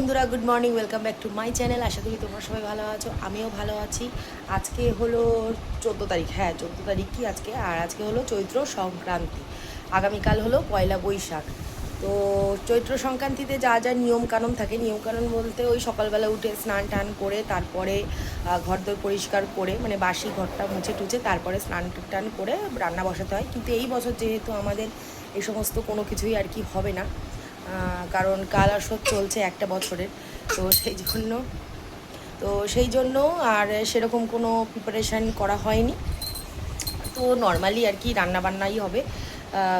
বন্ধুরা, good morning, welcome back to my channel. আশা করি তোমরা সবাই ভালো আছো, আমিও ভালো আছি। আজকে হলো 14 তারিখ, হ্যাঁ 14 তারিখ কি আজকে, আর আজকে হলো চৈত্র সংক্রান্তি। আগামীকাল হলো পয়লা বৈশাখ। তো চৈত্র সংক্রান্তিতে যা যা নিয়মকানুন থাকে, নিয়মকানুন বলতে ওই সকালবেলা উঠে স্নান টান করে তারপরে ঘরদোর পরিষ্কার করে, মানে বাসি ঘরটা মুছে টুছে তারপরে স্নান টান করে রান্না বসাতে হয়। কিন্তু এই বছর যেহেতু আমাদের এই সমস্ত কোনো কিছুই আর কি হবে না, কারণ কাল আসর চলছে একটা বছরের। তো সেই জন্য আর সেরকম কোনো প্রিপারেশান করা হয়নি। তো নর্মালি আর কি রান্নাবান্নাই হবে,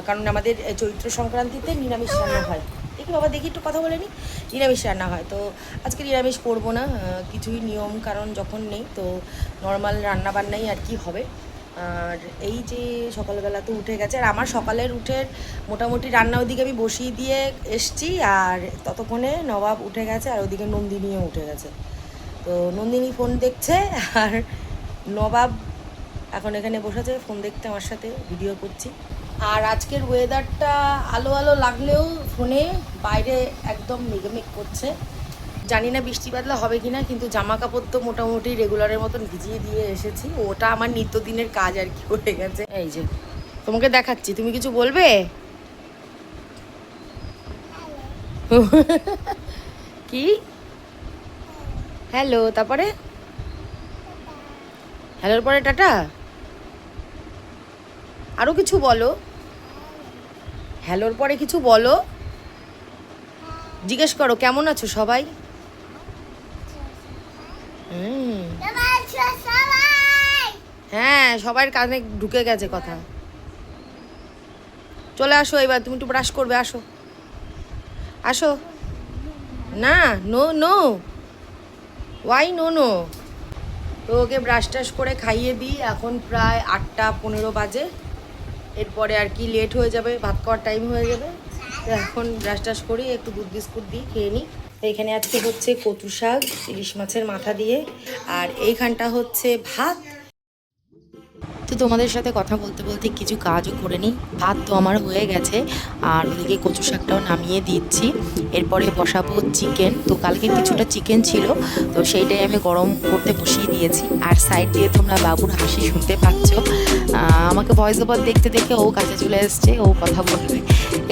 কারণ আমাদের চৈত্র সংক্রান্তিতে নিরামিষ রান্না হয়। দেখি বাবা, দেখি একটু কথা বলে নি। নিরামিষ রান্না হয়, তো আজকে নিরামিষ করবো না, কিছুই নিয়ম কারণ যখন নেই, তো নর্মাল রান্নাবান্নাই আর কি হবে। আর এই যে সকালবেলা তো উঠে গেছে, আর আমার সকালের উঠে মোটামুটি রান্না ওদিকে আমি বসিয়ে দিয়ে এসছি, আর ততক্ষণে নবাব উঠে গেছে, আর ওদিকে নন্দিনীও উঠে গেছে। তো নন্দিনী ফোন দেখছে, আর নবাব এখন এখানে বসেছে ফোন দেখতে, আমার সাথে ভিডিও করছি। আর আজকের ওয়েদারটা আলো আলো লাগলেও ফোনে বাইরে একদম মেঘমেঘ করছে। জানি না বৃষ্টি বাদলা হবে কি না, কিন্তু জামা কাপড় তো মোটামুটি রেগুলারের মতন ভিজিয়ে দিয়ে এসেছি। ওটা আমার নিত্যদিনের কাজ আর কি হয়ে গেছে। এই যে তোমাকে দেখাচ্ছি, তুমি কিছু বলবে? কি হ্যালো, তারপরে হ্যালোর পরে টাটা, আরও কিছু বলো। হ্যালোর পরে কিছু বলো, জিজ্ঞেস করো কেমন আছো সবাই। হুম, হ্যাঁ সবার কানে ঢুকে গেছে কথা। চলে আসো এবার, তুমি একটু ব্রাশ করবে, আসো আসো। না, no no, why no no. তো ওকে ব্রাশ টাশ করে খাইয়ে দিই, এখন প্রায় 8টা 15 বাজে। এরপরে আর কি লেট হয়ে যাবে, ভাত খাওয়ার টাইম হয়ে যাবে। তো এখন ব্রাশ টাশ করি, একটু দুধ বিস্কুট দিই, খেয়ে নিই। তো এখানে আজকে হচ্ছে কচু শাক ইলিশ মাছের মাথা দিয়ে, আর এইখানটা হচ্ছে ভাত। তো তোমাদের সাথে কথা বলতে বলতে কিছু কাজও করে নিই। ভাত তো আমার হয়ে গেছে, আর ওদিকে কচু শাকটাও নামিয়ে দিচ্ছি। এরপরে বসাবো চিকেন। তো কালকে কিছুটা চিকেন ছিল, তো সেইটাই আমি গরম করতে বসিয়ে দিয়েছি। আর সাইড দিয়ে তোমরা বাবুর হাসি শুনতে পাচ্ছ। আমাকে ভয়েস ওভার দেখতে দেখে ও কাছে চলে এসছে, ও কথা বলবে,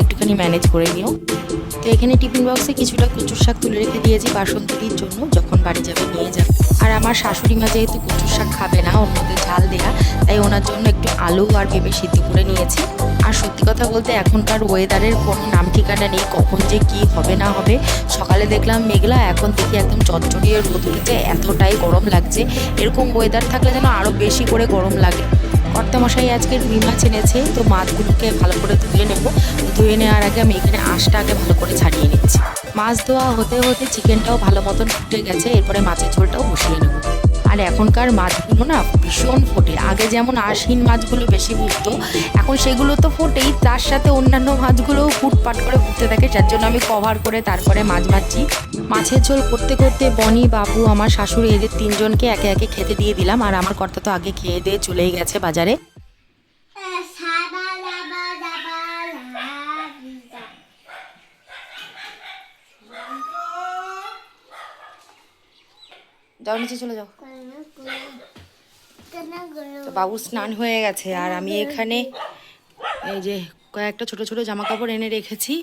একটুখানি ম্যানেজ করে নিও। তো এখানে টিফিন বক্সে কিছুটা কচুর শাক তুলে রেখে দিয়েছি বাসন্তীর জন্য, যখন বাড়ি যাবে নিয়ে যাবে। আর আমার শাশুড়ি মা যেহেতু কচুর শাক খাবে না, ওর মধ্যে ঝাল দেয়া, তাই ওনার জন্য একটু আলু আর পেঁপে সিদ্ধ করে নিয়েছি। আর সত্যি কথা বলতে এখনকার ওয়েদারের কোনো নাম ঠিকানা নেই, কখন যে কি হবে না হবে। সকালে দেখলাম মেঘলা, এখন দেখি একদম চটচটিয়ে রোদ উঠেছে, এতটাই গরম লাগছে। এরকম ওয়েদার থাকলে যেন আরও বেশি করে গরম লাগে। কর্তামশাই আজকে রুই মাছ এনেছে, তো মাছগুলোকে ভালো করে ধুয়ে নেব। ধুয়ে নেওয়ার আগে আমি এখানে আঁশটা আগে ভালো করে ছাড়িয়ে নিচ্ছি। মাছ ধোয়া হতে হতে চিকেনটাও ভালো মতন ফুটে গেছে, এরপরে মাছের ঝোলটাও বসিয়ে নেব। আর এখনকার মাছগুলো না ভীষণ ফোটে, আগে যেমন আশিন মাছগুলো বেশি ফুটতো, এখন সেগুলো তো ফোটেই, তার সাথে অন্যান্য মাছগুলোও ফুটপাট করে ফুটতে থাকে, যার জন্য আমি কভার করে তারপরে মাছ ভাজছি। মাছের ঝোল করতে করতে বনি, বাবু, আমার শাশুড়ি, এদের তিনজনকে একে একে খেতে দিয়ে দিলাম। আর আমার কর্তা তো আগে খেয়ে দিয়ে চলেই গেছে বাজারে। যাও নিচে চলে যাও। তো বাবুর স্নান হয়ে গেছে, আর আমি এখানে এই যে কয়েকটা ছোট ছোট জামা কাপড় এনে রেখেছি।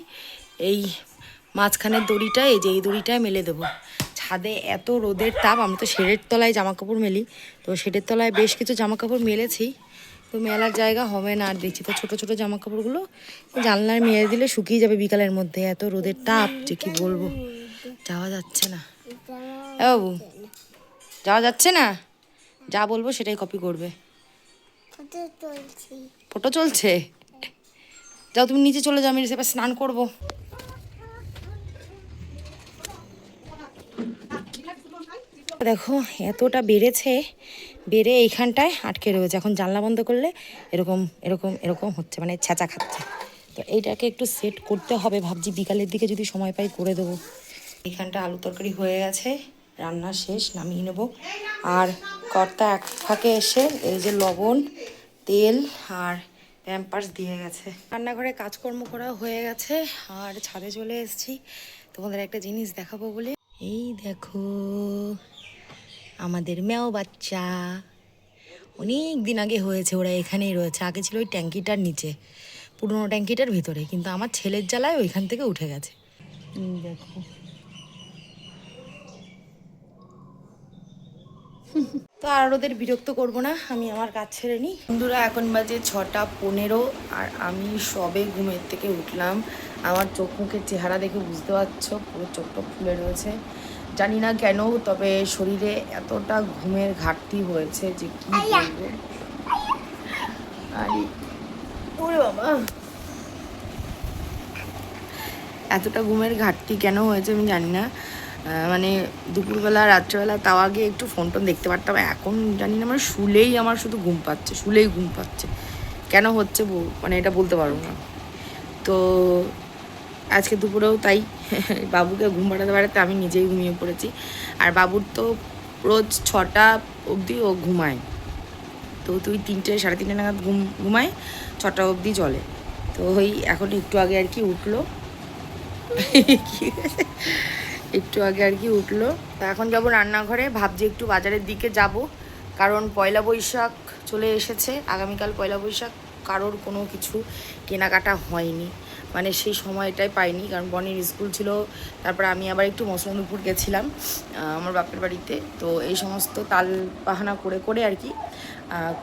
এই মাঝখানের দড়িটা, এই যে এই দড়িটায় মেলে দেবো। ছাদে এত রোদের তাপ, আমি তো শেডের তলায় জামা কাপড় মেলি, তো শেডের তলায় বেশ কিছু জামা কাপড় মেলেছি, তো মেলার জায়গা হবে না। আর দেখছি তো ছোটো ছোটো জামা কাপড়গুলো জানলায় মেলে দিলে শুকিয়ে যাবে বিকালের মধ্যে, এত রোদের তাপ যে কি বলবো। যাওয়া যাচ্ছে না, বাবু যাওয়া যাচ্ছে না, যা বলবো সেটাই কপি করবে। ফটো চলছে, যাও তুমি নিচে চলে যাও, আমি এবার স্নান করবো। দেখো এতটা বেড়েছে, বেড়ে এইখানটায় আটকে রয়েছে। এখন জানলা বন্ধ করলে এরকম এরকম এরকম হচ্ছে, মানে ছ্যাঁচা খাচ্ছে। তো এইটাকে একটু সেট করতে হবে, ভাবছি বিকালের দিকে যদি সময় পাই করে দেবো। এইখানটা আলু তরকারি হয়ে গেছে, রান্না শেষ, নামিয়ে নেবো। আর কর্তা এক ফাঁকে এসে এই যে লবণ, তেল আর প্যাম্পার্স দিয়ে গেছে। রান্নাঘরে কাজকর্ম করা হয়ে গেছে, আর ছাদে চলে এসেছি তোমাদের একটা জিনিস দেখাবো বলে। এই দেখো আমাদের মেও বাচ্চা, অনেক দিন আগে হয়েছে, ওরা এখানেই রয়েছে। আগে ছিল ওই ট্যাঙ্কিটার নিচে, পুরোনো ট্যাঙ্কিটার ভিতরে, কিন্তু আমার ছেলের জ্বালায় ওইখান থেকে উঠে গেছে। দেখো তো আর ওদের বিরক্ত করবো না, আমি আমার কাজ ছেড়ে নিই। বন্ধুরা এখন বাজে 6:15 আর আমি সবে ঘুমের থেকে উঠলাম। আমার চোখ মুখের চেহারা দেখে বুঝতে পারছো পুরো চোখটা ফুলে রয়েছে, জানি না কেন, তবে শরীরে এতটা ঘুমের ঘাটতি হয়েছে যে কি বলবো। আরে ওরে বাবা, এতটা ঘুমের ঘাটতি কেন হয়েছে আমি জানি না। মানে দুপুরবেলা রাত্রেবেলা তাও আগে একটু ফোন টোন দেখতে পারতাম, এখন জানি না, মানে শুলেই আমার শুধু ঘুম পাচ্ছে, শুলেই ঘুম পাচ্ছে। কেন হচ্ছে মানে এটা বলতে পারবো না। তো আজকে দুপুরেও তাই বাবুকে ঘুম পাড়াতে পাড়াতে আমি নিজেই ঘুমিয়ে পড়েছি। আর বাবুর তো রোজ 6টা অবধি ও ঘুমায়, তো তুই 3টে 3:30 নাগাদ ঘুমায়, 6টা অবধি চলে। তো ওই এখন একটু আগে আর কি উঠলো একটু আগে আর কি উঠলো। তা এখন যাবো রান্নাঘরে, ভাবছি একটু বাজারের দিকে যাব, কারণ পয়লা বৈশাখ চলে এসেছে। আগামীকাল পয়লা বৈশাখ, কারোর কোনো কিছু কেনাকাটা হয়নি, মানে সেই সময়টাই পাইনি, কারণ বনির স্কুল ছিল। তারপর আমি আবার একটু মসলন্দপুর গেছিলাম আমার বাপের বাড়িতে, তো এই সমস্ত তাল বাহানা করে করে আর কি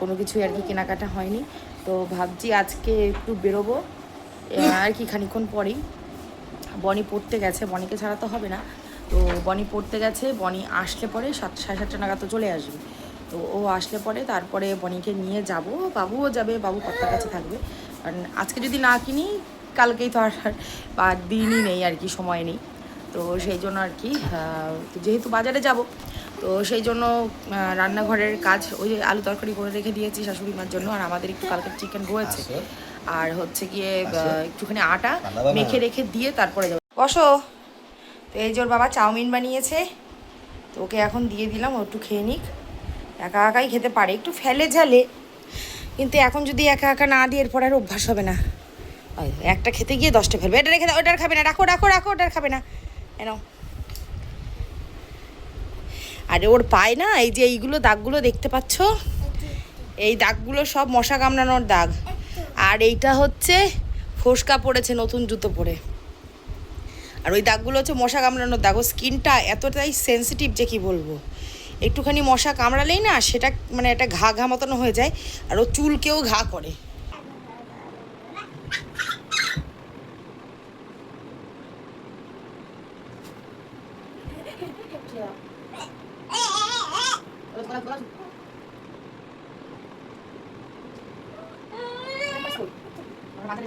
কোনো কিছুই আর কি কেনাকাটা হয়নি। তো ভাবছি আজকে একটু বেরোবো আর কি খানিক্ষণ পরেই। বনি পড়তে গেছে, বনিকে ছাড়া তো হবে না, তো বনি পড়তে গেছে, বনি আসলে পরে 7:30 নাগাদ তো চলে আসবে। তো ও আসলে পরে তারপরে বনিকে নিয়ে যাব, বাবুও যাবে, বাবু কর্তার কাছে থাকবে। কারণ আজকে যদি না কিনি কালকেই তো আর দিনই নেই আর কি, সময় নেই। তো সেই জন্য আর কি যেহেতু বাজারে যাব, তো সেই জন্য রান্নাঘরের কাজ ওই যে আলু তরকারি করে রেখে দিয়েছি শাশুড়ি মার জন্য, আর আমাদের একটু কালকে চিকেন রয়েছে, আর হচ্ছে গিয়ে একটুখানি আটা মেখে রেখে দিয়ে তারপরে যাবো। বসো। তো এই যে ওর বাবা চাউমিন বানিয়েছে, তো ওকে এখন দিয়ে দিলাম, ও একটু খেয়ে নিক। একা একাই খেতে পারে, একটু ফেলে ঝালে, কিন্তু এখন যদি একা একা না দিয়ে এরপর আর অভ্যাস হবে না। একটা খেতে গিয়ে 10টা ফেলবে, এটা রেখে দাও, ওটার খাবে না, রাখো রাখো রাখো, ওটার খাবে না, এনাও। আরে ওর পায় না, এই যে এইগুলো দাগগুলো দেখতে পাচ্ছ, এই দাগগুলো সব মশা কামড়ানোর দাগ, আর এইটা হচ্ছে ফোসকা পড়েছে নতুন জুতো পরে, আর ওই দাগগুলো হচ্ছে মশা কামড়ানোর দাগ। ও স্কিনটা এতটাই সেন্সিটিভ যে কি বলবো, একটুখানি মশা কামড়ালেই না সেটা মানে একটা ঘা ঘা মতন হয়ে যায়, আর ও চুলকেও ঘা করে।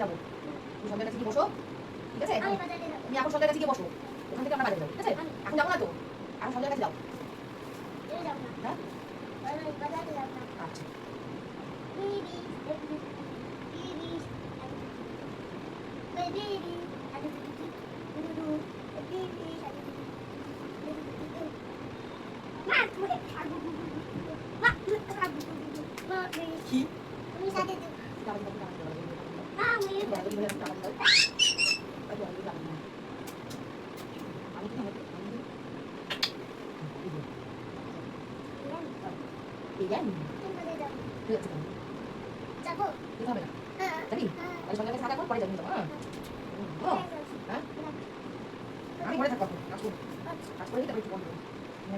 যাবো সন্ধ্যের কাছে গিয়ে বসো, ঠিক আছে? তুমি এখন সন্ধ্যের কাছে গিয়ে বসো, ওখান থেকে আমরা বাজারে যাবো, ঠিক আছে? এখন যাবো না তো, এখন সন্ধ্যের কাছে যাও। আচ্ছা কি আমি ঘরে থাকবো, কাজ করে তারপর একটু বন্ধ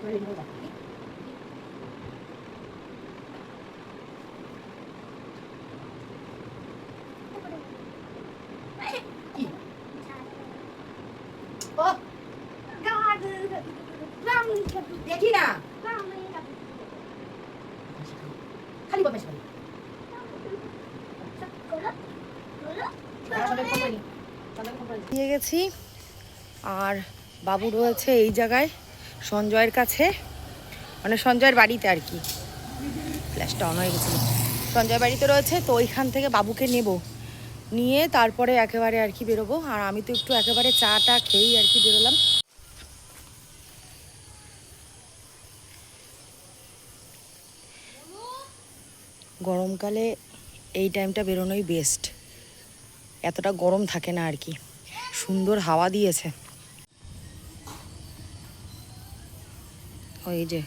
রেডি হয়ে যাবো। দেখি না খালি বদমাইশ করে দিয়ে গেছি। আর বাবু রয়েছে এই জায়গায় সঞ্জয়ের কাছে, মানে সঞ্জয়ের বাড়িতে আর কি, ফ্ল্যাশটা অন হয়ে গেছিল, সঞ্জয় বাড়িতে রয়েছে। তো ওইখান থেকে বাবুকে নিয়ে তারপরে একেবারে আর কি বেরোবো। আর আমি তো একটু একেবারে চাটা খেয়েই আর কি বেরোলাম। গরমকালে এই টাইমটা বেরোনোই বেস্ট, এতটা গরম থাকে না আর কি, সুন্দর হাওয়া দিয়েছে। ওই যে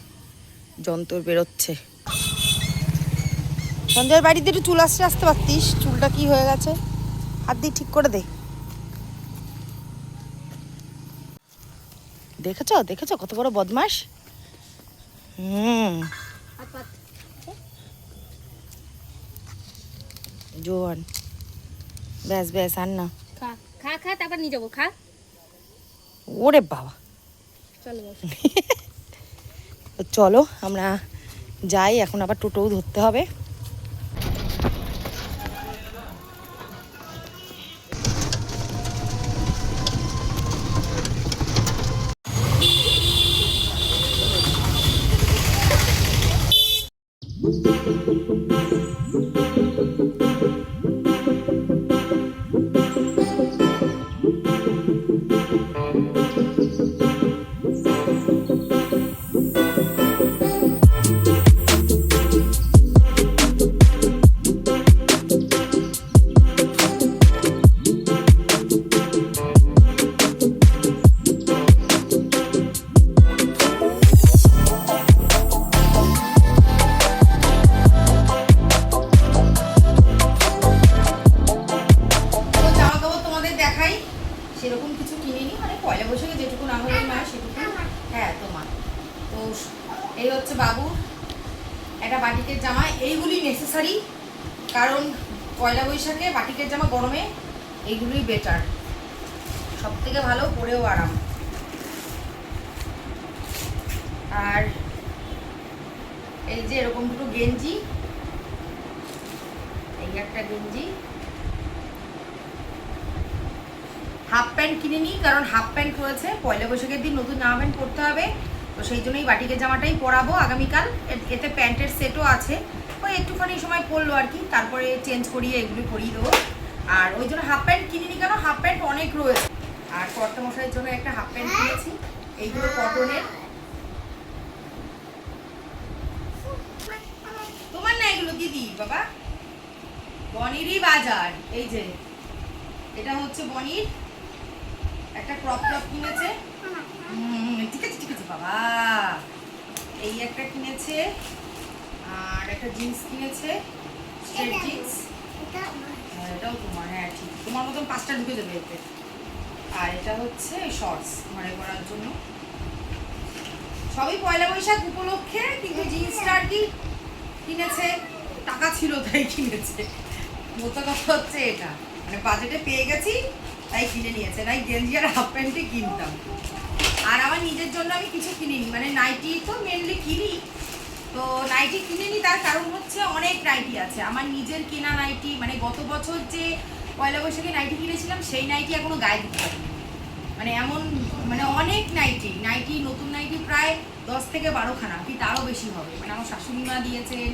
যন্ত্র বেরোচ্ছে। সঞ্জয়ের বাড়িতে একটু চুল আসতে আসতে পারতিস, চুলটা কি হয়ে গেছে, হাত দিয়ে ঠিক করে দে। দেখেছো দেখেছো কত বড় বদমাস। জোয়ান। ব্যাস ব্যাস আর না, খা খা খা, তারপর নিয়ে যাবো, খা। ওরে বাবা, চলো চলো আমরা যাই, এখন আবার টোটোও ধরতে হবে। সেরকম কিছু কিনিনি, মানে পয়লা বৈশাখে যেটুকু না হলে না সেটুকু। হ্যাঁ তোমার তো এই হচ্ছে বাবু একটা বাটিকের জামা, এইগুলি নেসেসারি, কারণ পয়লা বৈশাখে বাটিকের জামা গরমে এইগুলোই বেটার, সব থেকে ভালো, পরেও আরাম। আর এই যে এরকম দুটো গেঞ্জি, এই একটা গেঞ্জি, হাফ প্যান্ট কিনে নিই, কারণ হাফ প্যান্ট রয়েছে, পয়লা বৈশাখের দিন নতুন জামা প্যান্ট পরতে হবে, তো সেই জন্যই বাটিকের জামাটাই পরাবো আগামীকাল। এতে প্যান্টের সেটও আছে, ওই একটুখানি সময় পরলো আর কি, তারপরে চেঞ্জ করিয়ে এগুলো পরিয়ে দেবো। আর ওই জন্য হাফ প্যান্ট কিনে নিই, কেন হাফ প্যান্ট অনেক রয়েছে। আর কর্তামশাইয়ের জন্য একটা হাফ প্যান্ট কিনেছি, এইগুলো কটনের। তোমার না এগুলো দিদি বাবা, বনিরই বাজার। এই যে এটা হচ্ছে বনির, একটা ক্রপ টপ কিনেছে, ঠিক আছে ঠিক আছে বাবা, এই একটা কিনেছে, আর একটা জিন্স কিনেছে, স্ট্রেট জিন্স, এটাও তোমার, হ্যাঁ ঠিক, তোমার মতন 5টা ঢুকে যাবে এতে। আর এটা হচ্ছে শর্টস ঘরে পরার জন্য, সবই পয়লা বৈশাখ উপলক্ষে, কিন্তু জিন্সটা আর কি কিনেছে, টাকা ছিল তাই কিনেছে, মোটা কথা হচ্ছে এটা, মানে বাজেটে পেয়ে গেছি তাই কিনে নিয়েছে, নাই গেঞ্জি আর হাফ প্যান্টে কিনতাম। আর আমার নিজের জন্য আমি কিছু কিনিনি, মানে নাইটি তো মেনলি কিনি, তো নাইটি কিনিনি, তার কারণ হচ্ছে অনেক নাইটি আছে আমার নিজের কেনা নাইটি, মানে গত বছর যে পয়লা বৈশাখে নাইটি কিনেছিলাম সেই নাইটি এখনো গায়ে দিতে পারিনি, মানে এমন, মানে অনেক নাইটি নাইটি নতুন নাইটি প্রায় 10 থেকে 12খানা কি তারও বেশি হবে, মানে আমার শাশুড়ি মা দিয়েছেন,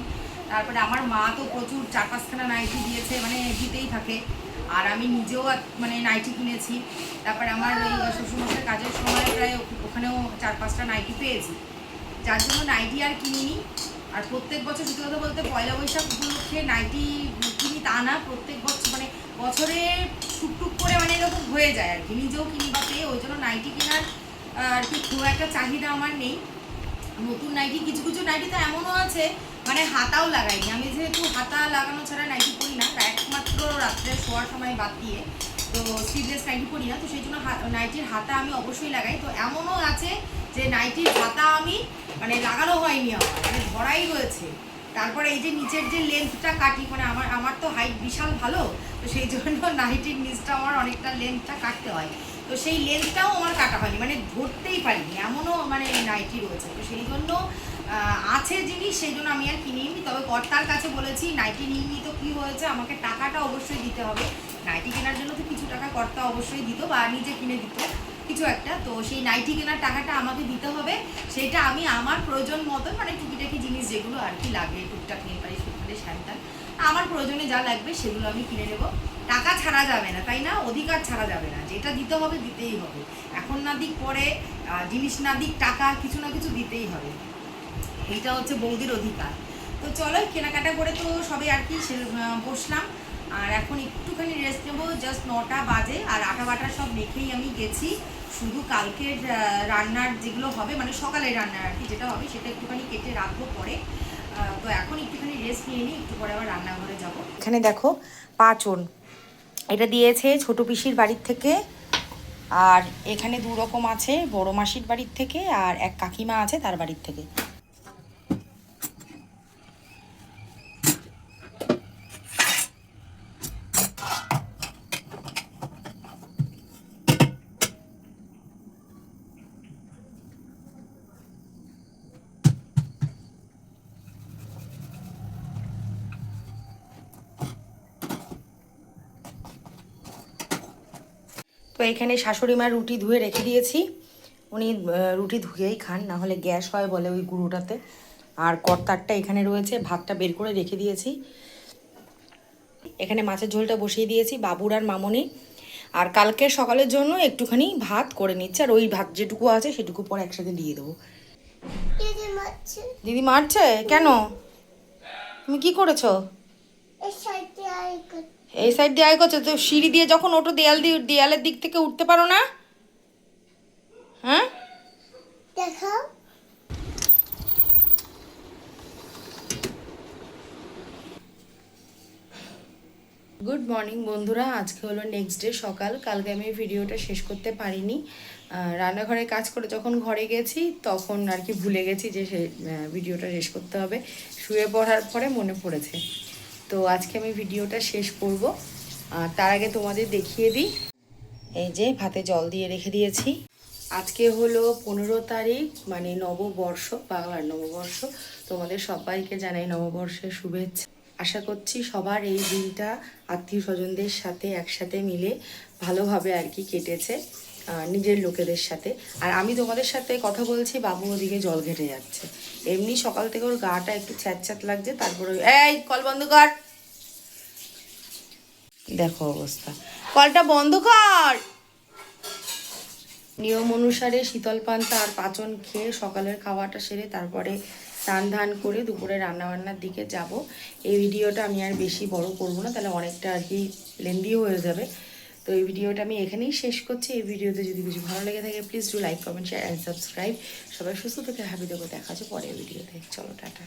তারপরে আমার মা তো প্রচুর 4-5খানা নাইটি দিয়েছে, মানে দিতেই থাকে। আর আমি নিজেও মানে নাইটি কিনেছি, তারপরে আমার ওই শ্বশুরমশাইয়ের কাজের সময় প্রায় ওখানেও 4-5টা নাইটি পেয়েছি, যার জন্য নাইটি আর কিনিনি। আর প্রত্যেক বছর সত্যি কথা বলতে পয়লা বৈশাখ উপলক্ষে নাইটি কিনি তা না, প্রত্যেক বছর মানে বছরে টুকটুক করে মানে এরকম হয়ে যায় আর কি, নিজেও কিনি বা পেয়ে, ওই জন্য নাইটি কেনার আর কি খুব একটা চাহিদা আমার নেই। নতুন নাইটি কিছু কিছু নাইটি তো এমনও আছে মানে হাতাও লাগাইনি, আমি যেহেতু হাতা লাগানো ছাড়া নাইটি পরি না, একমাত্র রাত্রে শোয়ার সময় বাদ দিয়ে, তো স্লিভলেস নাইটি পরি না, তো সেই জন্য নাইটির হাতা আমি অবশ্যই লাগাই। তো এমনও আছে যে নাইটির হাতা আমি মানে লাগানো হয়নি, আমার মানে ধরাই রয়েছে। তারপরে এই যে নিচের যে লেন্থটা কাটি, মানে আমার তো হাইট বিশাল ভালো, তো সেই জন্য নাইটির নিচটা আমার অনেকটা লেন্থটা কাটতে হয়, তো সেই লেন্থটাও আমার কাটা হয়নি, মানে ধরতেই পারিনি, এমনও মানে নাইটি রয়েছে, তো সেই জন্য আছে জিনিস, সেই জন্য আমি আর কিনিনি। তবে কর্তার কাছে বলেছি নাইটি নিইনি তো কী হয়েছে, আমাকে টাকাটা অবশ্যই দিতে হবে, নাইটি কেনার জন্য তো কিছু টাকা কর্তা অবশ্যই দিত বা নিজে কিনে দিত কিছু একটা, তো সেই নাইটি কেনার টাকাটা আমাকে দিতে হবে, সেইটা আমি আমার প্রয়োজন মতন মানে টুকিটাকি জিনিস যেগুলো আর কি লাগে, টুকটাক নিয়ে পারি সেখানে শাড়িটার আমার প্রয়োজনে যা লাগবে সেগুলো আমি কিনে নেবো, টাকা ছাড়া যাবে না তাই না, অধিকার ছাড়া যাবে না, যেটা দিতে হবে দিতেই হবে, এখন না দিক পরে, জিনিস না দিক টাকা কিছু না কিছু দিতেই হবে, এইটা হচ্ছে বৌদির অধিকার। তো চলো কেনাকাটা করে তো সবে আর কি বসলাম, আর এখন একটুখানি রেস্ট নেবো, জাস্ট 9টা বাজে, আর আটা বাটা সব মেখেই আমি গেছি, শুধু কালকের রান্নার যেগুলো হবে, মানে সকালের রান্নার আর কি যেটা হবে সেটা একটুখানি কেটে রাখবো পরে। তো এখন একটুখানি রেস্ট নিয়ে নিই, একটু পরে আবার রান্নাঘরে যাব। এখানে দেখো পাঁচন, এটা দিয়েছে ছোট পিসির বাড়ির থেকে, আর এখানে দু রকম আছে, বড় মাসির বাড়ির থেকে আর এক কাকিমা আছে তার বাড়ির থেকে। তো এখানে শাশুড়ি মার রুটি ধুয়ে রেখে দিয়েছি, উনি রুটি ধুয়েই খান, না হলে গ্যাস হয় বলে ওই গুঁড়োটাতে। আর কর্তারটা এখানে রয়েছে, ভাতটা বের করে রেখে দিয়েছি। এখানে মাছের ঝোলটা বসিয়ে দিয়েছি বাবুর আর মামনি, আর কালকের সকালের জন্য একটুখানি ভাত করে নিচ্ছে, আর ওই ভাত যেটুকু আছে সেটুকু পরে একসাথে দিয়ে দেবো। দিদি মারছে কেন? তুমি কি করেছো? এই সাইড দিয়ে আয় করছো তো, সিঁড়ি দিয়ে যখন ওঠো দেয়ালের দিক থেকে উঠতে পারো না? হ্যাঁ দেখাও। গুড মর্নিং বন্ধুরা, আজকে হলো নেক্সট ডে সকাল। কালকে আমি ভিডিওটা শেষ করতে পারিনি, রান্নাঘরে কাজ করে যখন ঘরে গেছি তখন আর কি ভুলে গেছি যে ভিডিওটা শেষ করতে হবে। শুয়ে পড়ার পরে মনে পড়েছে, তো আজকে আমি ভিডিওটা শেষ করব। তার আগে তোমাদের দেখিয়ে দিই, এই যে ভাতে জল দিয়ে রেখে দিয়েছি। আজকে হলো 15 তারিখ, মানে নববর্ষ, বাংলার নববর্ষ। তোমাদের সবাইকে জানাই নববর্ষের শুভেচ্ছা। আশা করছি সবার এই দিনটা আত্মীয় স্বজনদের সাথে একসাথে মিলে ভালোভাবে আর কি কেটেছে, নিজের লোকেদের সাথে। আর আমি তোমাদের সাথে কথা বলছি, বাবু ওদিকে জল ঘেটে যাচ্ছে। এমনি সকাল থেকে ওর গাটা একটু ছ্যাঁত লাগছে, তারপরে এই কল বন্ধ কর, দেখো অবস্থা, কলটা বন্ধ কর। নিয়ম অনুসারে শীতল পান্তা আর পাচন খেয়ে সকালের খাওয়াটা সেরে তারপরে স্নান ধান করে দুপুরে রান্নাবান্নার দিকে যাব। এই ভিডিওটা আমি আর বেশি বড় করব না, তাহলে অনেকটা আর কি লেন্দিও হয়ে যাবে। তো এই ভিডিওটা আমি এখানেই শেষ করছি। এই ভিডিওতে যদি কিছু ভালো লেগে থাকে please do like, comment, share and subscribe. সবাই সুস্থ থেকে হ্যাপি থেকো, দেখা হচ্ছে পরের ভিডিওতে। চলো টাটা।